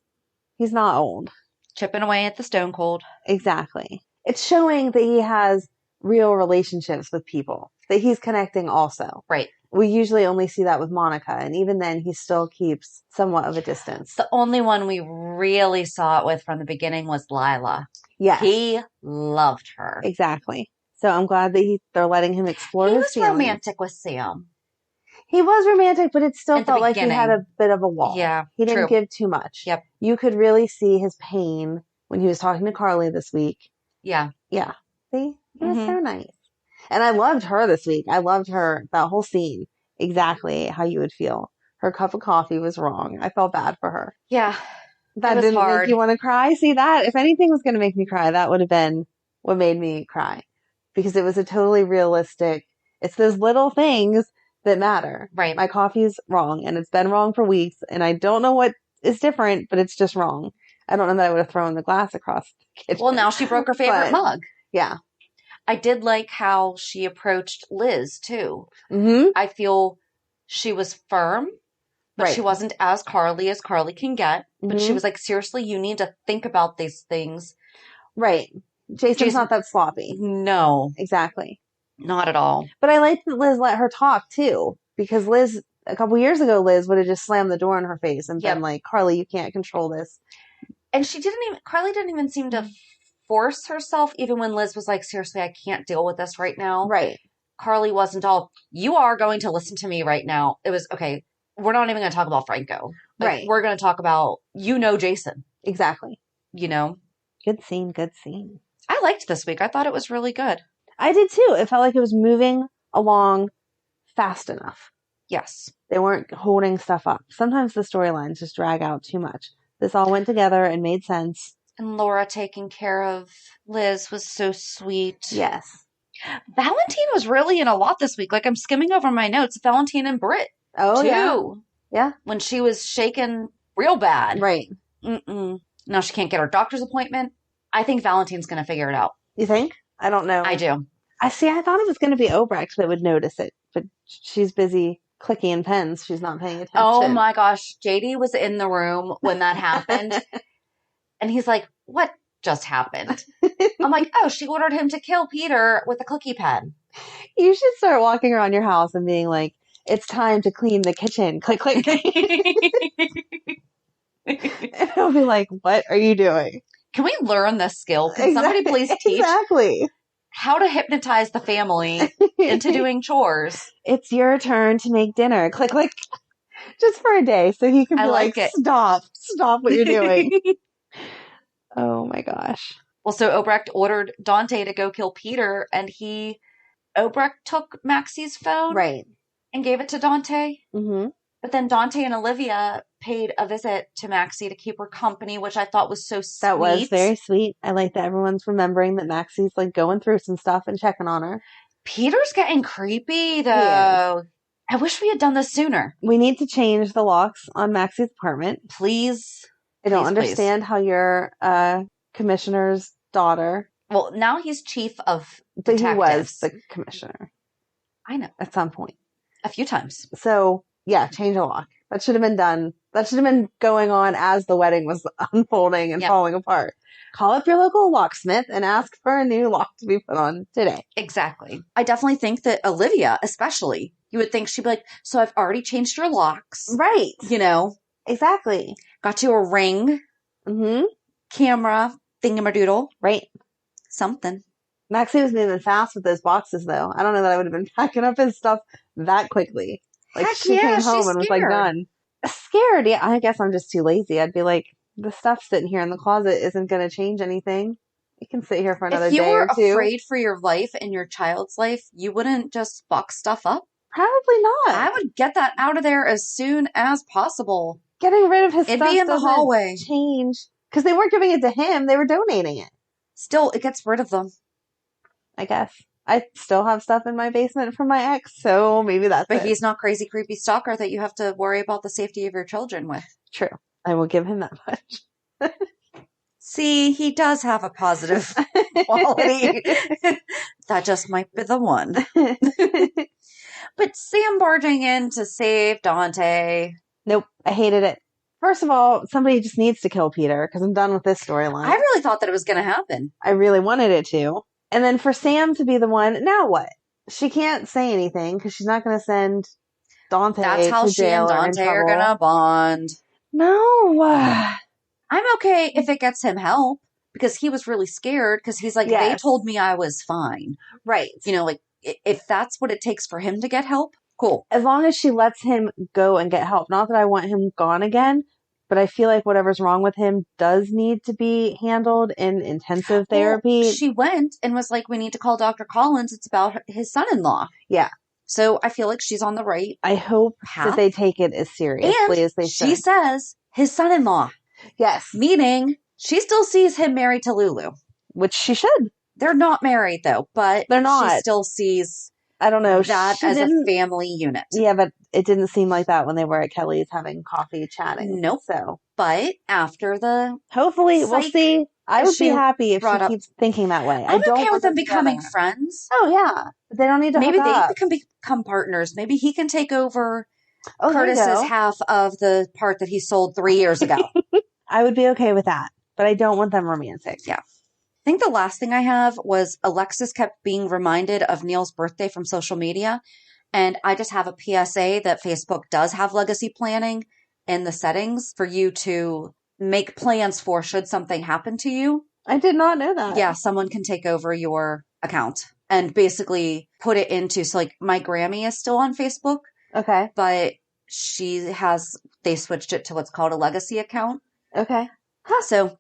He's not old. Chipping away at the stone cold. Exactly. It's showing that he has real relationships with people. that he's connecting also. Right. We usually only see that with Monica, and even then he still keeps somewhat of a distance. The only one we really saw it with from the beginning was Lila. Yes. He loved her. Exactly. So I'm glad that they're letting him explore his feelings. He was romantic with Sam. He was romantic, but it still felt like he had a bit of a wall. Yeah, he didn't give too much. Yep. You could really see his pain when he was talking to Carly this week. Yeah. Yeah. See? He was so nice. And I loved her this week. I loved her, that whole scene. Exactly how you would feel. Her cup of coffee was wrong. I felt bad for her. Yeah. That didn't make you want to cry? See, that, if anything was going to make me cry, that would have been what made me cry. Because it was a totally realistic, it's those little things that matter. Right. My coffee's wrong, and it's been wrong for weeks, and I don't know what is different, but it's just wrong. I don't know that I would have thrown the glass across the kitchen. Well, now she broke her favorite mug. Yeah. I did like how she approached Liz, too. Mm-hmm. I feel she was firm, but she wasn't as Carly can get. But she was like, seriously, you need to think about these things. Right. Jason's not that sloppy. No. Exactly. Not at all. But I like that Liz let her talk, too. Because Liz, a couple years ago, Liz would have just slammed the door in her face and been like, Carly, you can't control this. And Carly didn't even seem to force herself, even when Liz was like, seriously, I can't deal with this right now. Right. Carly wasn't all, you are going to listen to me right now. It was, okay, we're not even going to talk about Franco. Right. We're going to talk about, Jason. Exactly. Good scene, good scene. I liked this week. I thought it was really good. I did too. It felt like it was moving along fast enough. Yes. They weren't holding stuff up. Sometimes the storylines just drag out too much. This all went together and made sense. And Laura taking care of Liz was so sweet. Yes. Valentin was really in a lot this week. Like, I'm skimming over my notes. Valentin and Britt. Oh, too. yeah. Yeah. When she was shaken real bad. Right. Now she can't get her doctor's appointment. I think Valentin's going to figure it out. You think? I don't know. I do. I thought it was going to be Obrecht that would notice it, but she's busy clicking in pens. She's not paying attention. Oh my gosh. JD was in the room when that happened. And he's like, what just happened? I'm like, oh, she ordered him to kill Peter with a clicky pen. You should start walking around your house and being like, it's time to clean the kitchen. Click, click. And he'll be like, what are you doing? Can we learn this skill? Can somebody please teach how to hypnotize the family into doing chores? It's your turn to make dinner. Click, click. Just for a day. So he can be like stop what you're doing. Oh my gosh. Well, so Obrecht ordered Dante to go kill Peter, and Obrecht took Maxie's phone. Right. And gave it to Dante. Mm-hmm. But then Dante and Olivia paid a visit to Maxie to keep her company, which I thought was so sweet. That was very sweet. I like that everyone's remembering that Maxie's like going through some stuff and checking on her. Peter's getting creepy, though. I wish we had done this sooner. We need to change the locks on Maxie's apartment. Please. I don't understand how you're commissioner's daughter. Well, now he's chief of detectives. But he was the commissioner. I know. At some point. A few times. So, yeah, change a lock. That should have been done. That should have been going on as the wedding was unfolding and falling apart. Call up your local locksmith and ask for a new lock to be put on today. Exactly. I definitely think that Olivia, especially, you would think she'd be like, so I've already changed your locks. Right. Exactly. Got you a ring. Mm-hmm. Camera. Thingamadoodle. Right. Something. Maxie was moving fast with those boxes, though. I don't know that I would have been packing up his stuff that quickly. Like, she came home and was like, done. Scared? Yeah, I guess I'm just too lazy. I'd be like, the stuff sitting here in the closet isn't going to change anything. It can sit here for another day or two. If you were afraid for your life and your child's life, you wouldn't just box stuff up? Probably not. I would get that out of there as soon as possible. Getting rid of his stuff be in the hallway. Change. Because they weren't giving it to him. They were donating it. Still, it gets rid of them. I guess. I still have stuff in my basement from my ex, so maybe that's But he's not crazy, creepy stalker that you have to worry about the safety of your children with. True. I will give him that much. See, he does have a positive quality. That just might be the one. But Sam barging in to save Dante. Nope. I hated it. First of all, somebody just needs to kill Peter because I'm done with this storyline. I really thought that it was going to happen. I really wanted it to. And then for Sam to be the one, now what? She can't say anything because she's not going to send Dante That's how to she and jail or in Dante are trouble. gonna bond. No. I'm okay if it gets him help because he was really scared because he's like, they told me I was fine. Right. You know, like if that's what it takes for him to get help, cool. As long as she lets him go and get help. Not that I want him gone again, but I feel like whatever's wrong with him does need to be handled in intensive therapy. Well, she went and was like, we need to call Dr. Collins. It's about his son-in-law. Yeah. So I feel like she's on the right I hope path. that they take it as seriously as they should. She says his son-in-law. Yes. Meaning she still sees him married to Lulu. Which she should. They're not married though, but they're not. She still sees I don't know that as a family unit. Yeah, but it didn't seem like that when they were at Kelly's having coffee chatting. Nope. So, but after the hopefully we'll see. I would be happy if she keeps thinking that way. I'm okay with them becoming friends. Oh yeah, but they don't need to. Maybe they can become partners. Maybe he can take over Curtis's half of the part that he sold 3 years ago. I would be okay with that, but I don't want them romantic. Yeah. I think the last thing I have was Alexis kept being reminded of Neil's birthday from social media. And I just have a PSA that Facebook does have legacy planning in the settings for you to make plans for should something happen to you. I did not know that. Yeah, someone can take over your account and basically put it into, so like my Grammy is still on Facebook. Okay. But they switched it to what's called a legacy account. Okay. Huh. So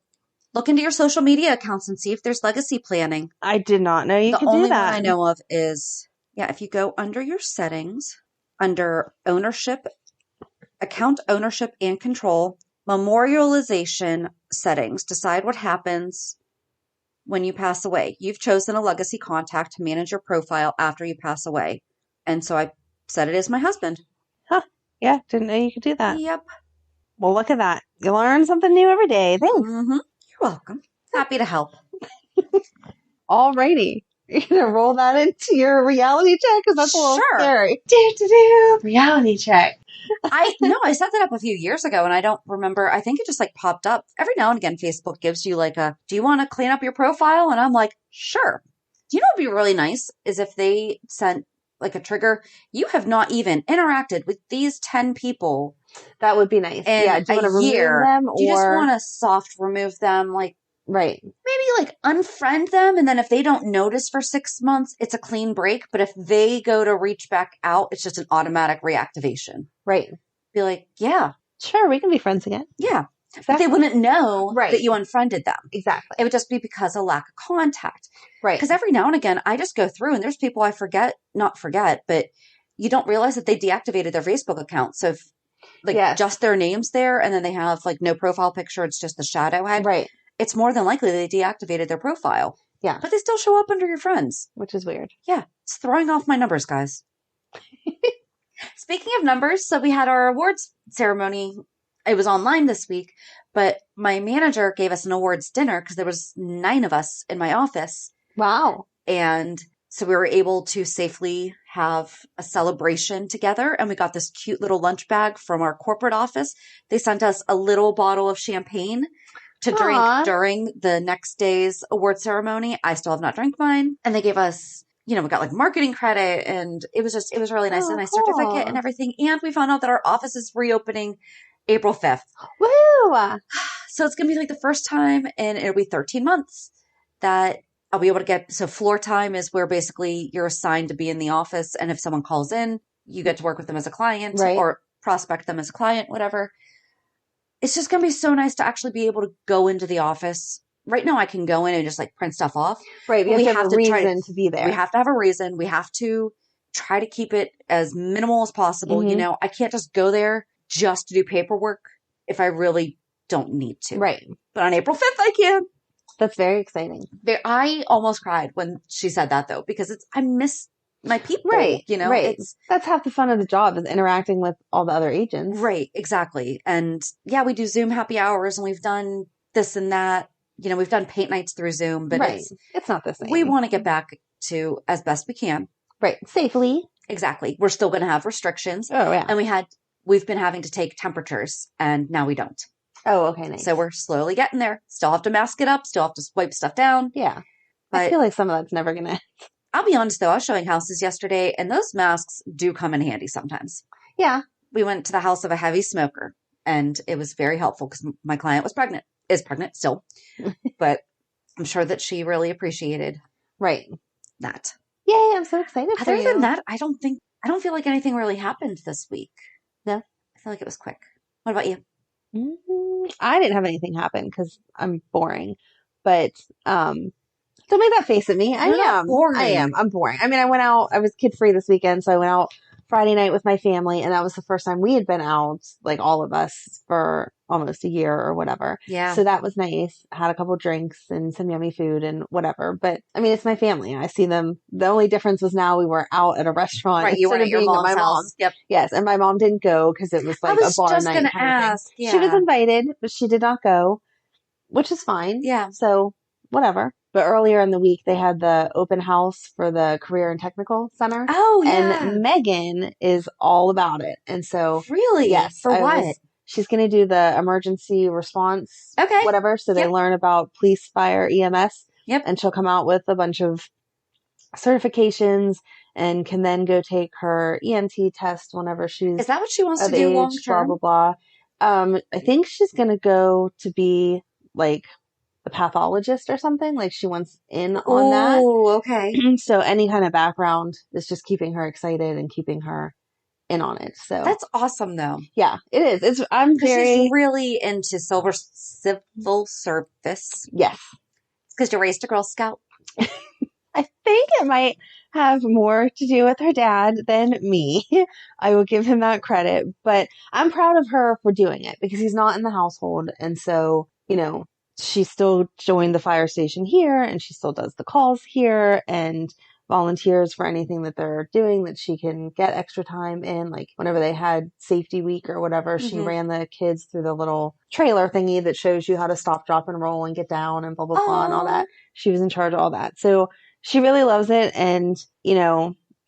look into your social media accounts and see if there's legacy planning. I did not know you could do that. The only one I know of is, if you go under your settings, under ownership, account ownership and control, memorialization settings, decide what happens when you pass away. You've chosen a legacy contact to manage your profile after you pass away. And so I set it as my husband. Huh. Yeah, didn't know you could do that. Yep. Well, look at that. You learn something new every day. Thanks. Mm-hmm. You're welcome. Happy to help. Alrighty. You're going to roll that into your reality check? Because that's a little scary. Reality check. I set that up a few years ago and I don't remember. I think it just like popped up. Every now and again, Facebook gives you like do you want to clean up your profile? And I'm like, sure. Do you know what would be really nice is if they sent like a trigger, you have not even interacted with these 10 people. That would be nice. Yeah, do you want to remove them? Or do you just want to soft remove them? Like, right. Maybe like unfriend them. And then if they don't notice for 6 months, it's a clean break. But if they go to reach back out, it's just an automatic reactivation. Right. Be like, yeah. Sure, we can be friends again. Yeah. Exactly. But they wouldn't know that you unfriended them. Exactly. It would just be because of lack of contact. Right. Because every now and again, I just go through and there's people I not forget, but you don't realize that they deactivated their Facebook account. So if just their name's there and then they have like no profile picture, it's just the shadow head. Right. It's more than likely they deactivated their profile. Yeah. But they still show up under your friends. Which is weird. Yeah. It's throwing off my numbers, guys. Speaking of numbers, so we had our awards ceremony. It was online this week, but my manager gave us an awards dinner because there was 9 of us in my office. Wow. And so we were able to safely have a celebration together. And we got this cute little lunch bag from our corporate office. They sent us a little bottle of champagne to drink during the next day's award ceremony. I still have not drank mine. And they gave us, we got like marketing credit and it was really nice. And a nice certificate and everything. And we found out that our office is reopening April 5th. Woo! So it's going to be like the first time and it'll be 13 months that I'll be able to get. So floor time is where basically you're assigned to be in the office. And if someone calls in, you get to work with them as a client or prospect them as a client, whatever. It's just going to be so nice to actually be able to go into the office. Right now I can go in and just like print stuff off. Right. We have to have a reason to be there. We have to have a reason. We have to try to keep it as minimal as possible. Mm-hmm. I can't just go there just to do paperwork if I really don't need to. Right. But on April 5th, I can. That's very exciting. I almost cried when she said that though, because I miss my people, right. Right. That's half the fun of the job is interacting with all the other agents. Right. Exactly. And yeah, we do Zoom happy hours and we've done this and that. We've done paint nights through Zoom, but it's not the same. We want to get back to as best we can. Right. Safely. Exactly. We're still going to have restrictions. Oh, yeah. And we've been having to take temperatures and now we don't. Oh, okay. Nice. So we're slowly getting there. Still have to mask it up. Still have to wipe stuff down. Yeah. But I feel like some of that's never going to I'll be honest, though. I was showing houses yesterday, and those masks do come in handy sometimes. Yeah. We went to the house of a heavy smoker, and it was very helpful because my client is pregnant still, but I'm sure that she really appreciated that. Yay, I'm so excited for you. Other than that, I don't feel like anything really happened this week. No? I feel like it was quick. What about you? I didn't have anything happen because I'm boring, but don't make that face at me. I am boring. I'm boring. I mean, I went out. I was kid free this weekend, so I went out Friday night with my family, and that was the first time we had been out, like all of us, for almost a year or whatever. Yeah. So that was nice. Had a couple drinks and some yummy food and whatever. But I mean, it's my family. I see them. The only difference was now we were out at a restaurant. Right, you were at your mom's house. Yep. Yes, and my mom didn't go because it was like a bar night. I was just going to ask. Yeah. She was invited, but she did not go, which is fine. Yeah. So whatever. But earlier in the week, they had the open house for the Career and Technical Center. Oh, yeah. And Megan is all about it. And so... Really? Yes. For what? She's going to do the emergency response. Okay. Whatever. So they learn about police, fire, EMS. Yep. And she'll come out with a bunch of certifications and can then go take her EMT test whenever she's... Is that what she wants to do long term? Blah, blah, blah. I think she's going to go to be like... the pathologist or something, like she wants in on that. Oh, okay. So any kind of background is just keeping her excited and keeping her in on it. So that's awesome, though. Yeah, it is. She's really into civil service. Yes, it's because you raised a Girl Scout. I think it might have more to do with her dad than me. I will give him that credit, but I'm proud of her for doing it because he's not in the household, and so she still joined the fire station here and she still does the calls here and volunteers for anything that they're doing that she can get extra time in. Like whenever they had safety week or whatever, she ran the kids through the little trailer thingy that shows you how to stop, drop, and roll and get down and blah, blah, blah, and all that. She was in charge of all that. So she really loves it. And,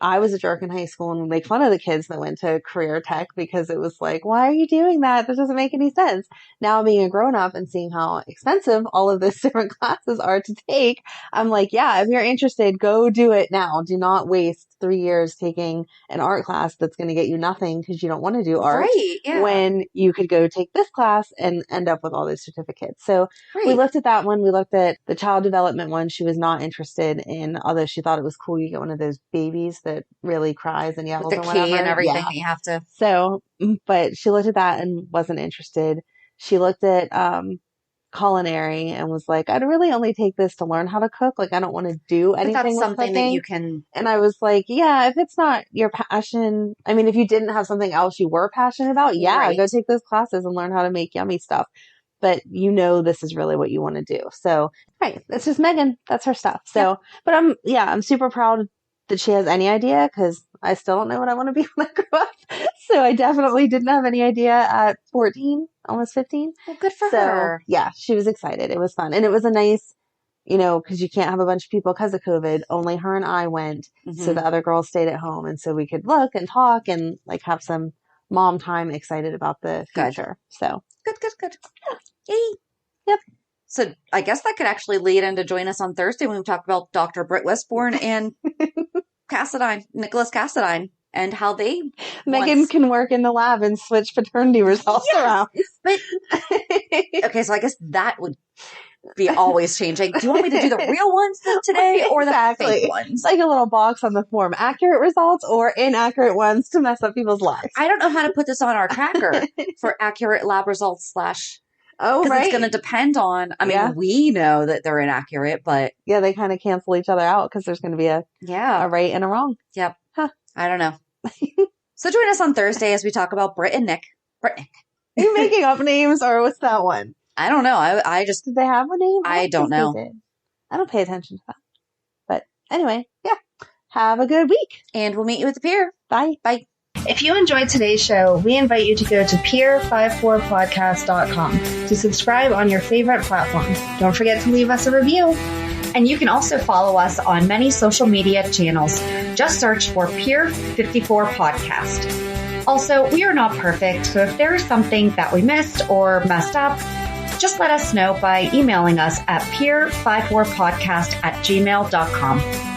I was a jerk in high school and would make fun of the kids that went to career tech because it was like, why are you doing that? That doesn't make any sense. Now being a grown up and seeing how expensive all of these different classes are to take, I'm like, yeah, if you're interested, go do it now. Do not waste 3 years taking an art class that's going to get you nothing because you don't want to do art when you could go take this class and end up with all those certificates. So we looked at that one. We looked at the child development one. She was not interested in, although she thought it was cool. You get one of those babies that really cries and yells with the key and everything that you have to. So, but she looked at that and wasn't interested. She looked at culinary and was like, I'd really only take this to learn how to cook. Like, I don't want to do anything with something cooking. That you can. And I was like, yeah, if it's not your passion, I mean, if you didn't have something else you were passionate about, go take those classes and learn how to make yummy stuff. But this is really what you want to do. So, it's just Megan. That's her stuff. So, but I'm super proud that she has any idea because I still don't know what I want to be when I grow up. So I definitely didn't have any idea at 14, almost 15. Well, good for her. Yeah, she was excited. It was fun. And it was a nice, because you can't have a bunch of people because of COVID. Only her and I went. So the other girls stayed at home. And so we could look and talk and like have some mom time, excited about the future. So good. Yeah. Yay. Yep. So I guess that could actually lead in to join us on Thursday when we talk about Dr. Britt Westbourne and Nicholas Cassadine, and how they... Megan can work in the lab and switch paternity results around. But, okay, so I guess that would be always changing. Do you want me to do the real ones today or the fake ones? It's like a little box on the form. Accurate results or inaccurate ones to mess up people's lives. I don't know how to put this on our tracker for accurate lab results / Oh, right. It's going to depend on, we know that they're inaccurate, but... Yeah, they kind of cancel each other out because there's going to be a right and a wrong. Yep. Huh. I don't know. So join us on Thursday as we talk about Britt and Nick. Are you making up names or what's that one? I don't know. I just... Did they have a name? I don't know. I don't pay attention to that. But anyway, have a good week. And we'll meet you at the pier. Bye. Bye. If you enjoyed today's show, we invite you to go to peer54podcast.com to subscribe on your favorite platform. Don't forget to leave us a review. And you can also follow us on many social media channels. Just search for Peer54 Podcast. Also, we are not perfect, so if there is something that we missed or messed up, just let us know by emailing us at peer54podcast@gmail.com.